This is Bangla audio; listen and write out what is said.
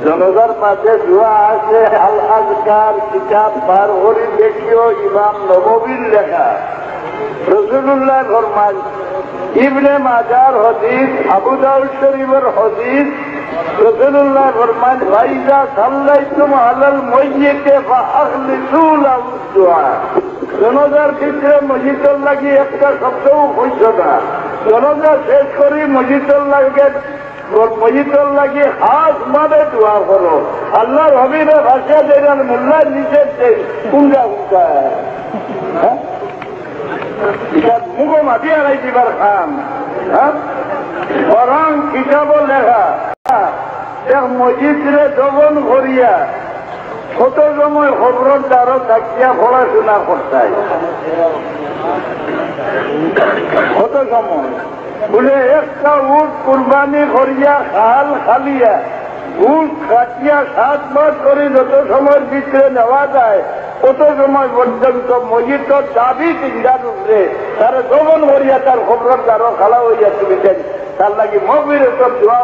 জনতার মাঝে দোয়া আছে আল আজকার কিতাব পার করি দেখিও ইমাম নববীর লেখা রাসূলুল্লাহ ফরমান ইবনে মাজার হাদিস আবু দাউদ শরীফের হাদিস রাসূলুল্লাহ ফরমান ওয়াইজা সাল্লাইতুম আলাল মাইয়িতি ফাআখলিসু লাহু দুআ। জনতার ভিতরে মসজিদের লাগি একটা শব্দও হইছে না, জনতা শেষ করি মসজিদের লাগে হাত মানে দোয়া করো। আল্লাহর হবিবে ভাষা দেন মোল্লার নিষেধ দেন কুঙ্গা কুঙ্গা মুখো মাটি আড়াই দিবার খান বরং কিতাব লেখা এক মসজিদরে দমন করিয়া কত সময় খবরের দ্বারা থাকিয়া পড়াশোনা করতাই, কত সময় বলে একটা উট কুরবানি করিয়া খাল খালিয়া উট কাটিয়া 7 মাস করে যত সময়ের ভিতরে নেওয়া যায় তত সময় পর্যন্ত মসজিদের দাবি চিন্তার উপরে তারা দমন করিয়া তার খবরের দ্বারা খালা হইয়া তুলিতেন। তার লাগে মগবীর দোয়া